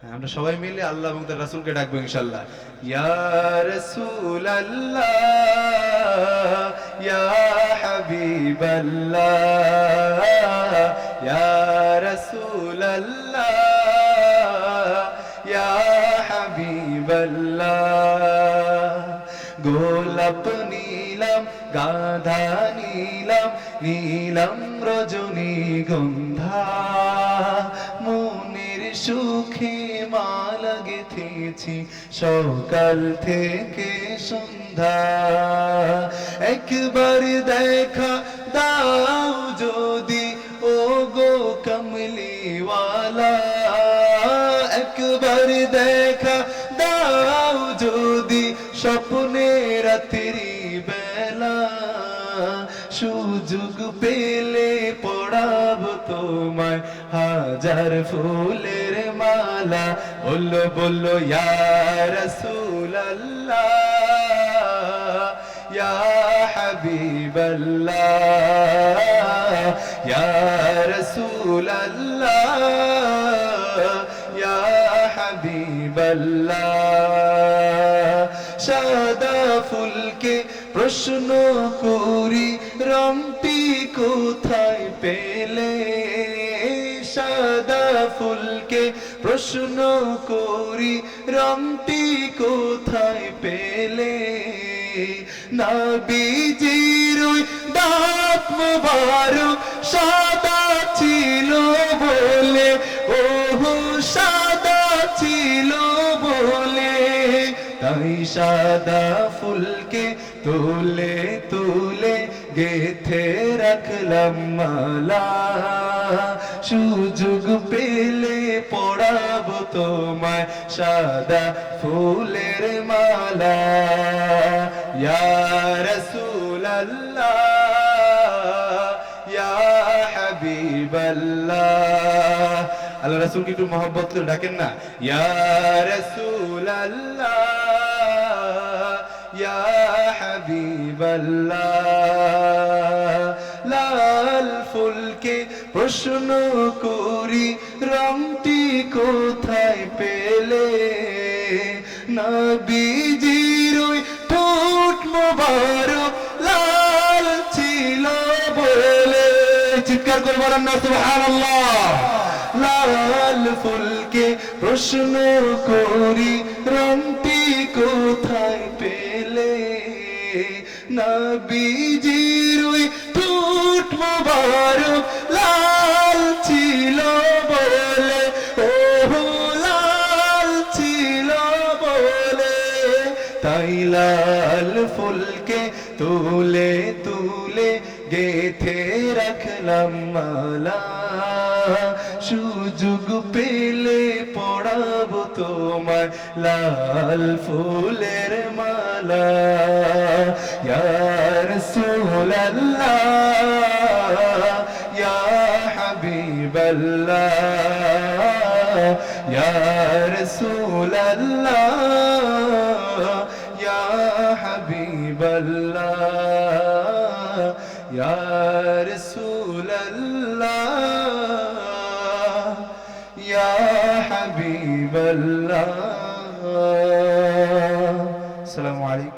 আমরা সবাই মিলে আল্লাহ এবং তার রাসূলকে ডাকবো ইনশাআল্লাহ। ইয়া রাসূলাল্লাহ, ইয়া হাবিবাল্লাহ, ইয়া রাসূলাল্লাহ, ইয়া হাবিবাল্লাহ। গোলাপ নীলাম, গাঁধা নীলাম, নীলাম রজনীগন্ধা, মনের সুখে মালা গেঁথেছি সকাল থেকে সন্ধ্যা। একবার দেখা দাও যদি ও গো কমলিওয়ালা, একবার দেখা দাও যদি স্বপ্নে রাত্রি বেলা, সুযোগ পেলে পড়াবো তোমায় হাজার ফুলের মালা। বলো বলো ইয়া রাসূলাল্লাহ, ইয়া হাবিবাল্লাহ, ইয়া রাসূলাল্লাহ, ইয়া হাবিবাল্লাহ। সাদা ফুলকে প্রশ্ন করি রংটি কোথায় পেলে, সাদা ফুলকে প্রশ্ন করি রংটি কোথায় পেলে, নবীজির ওই দাঁত মোবারক সাদা ছিল বলে, ওহো সাদা ছিল বলে, তাই সাদা ফুলকে তুলে তুলে গেথে রাখলাম মালা। সুযোগ পেলে পড়াবো তোমায় সাদা ফুলের মালা। ইয়া রাসূলাল্লাহ, ইয়া হাবিবাল্লাহ। আল্লাহ রাসূলকে একটু মহব্বত করে ডাকেন না, ইয়া রাসূলাল্লাহ, ইয়া হাবিবাল্লাহ। লাল ফুলকে প্রশ্ন করি রংটি কোথায় পেলে, নবীজির ওই ঠোঁট মোবারক লাল ছিল বলে। চিৎকার করে বলেন না সুবহানাল্লাহ। লাল ফুলকে প্রশ্ন করি রংটি কোথায় পেলে, নবীজির ওই ঠোঁট মোবারক লাল ছিল বলে, ওহো লাল ছিল বলে, তাই লাল ফুলকে তুলে তুলে গেথে রাখলাম মালা। সুযোগ পেলে পড়াবো তোমায় লাল ফুলের মালা। ইয়া রাসূলাল্লাহ, ইয়া হাবিবাল্লাহ, ইয়া রাসূলাল্লাহ, ইয়া হাবিবাল্লাহ, ইয়া রাসূলাল্লাহ, ইয়া হাবিবাল্লাহ। আসসালামু আলাইকুম।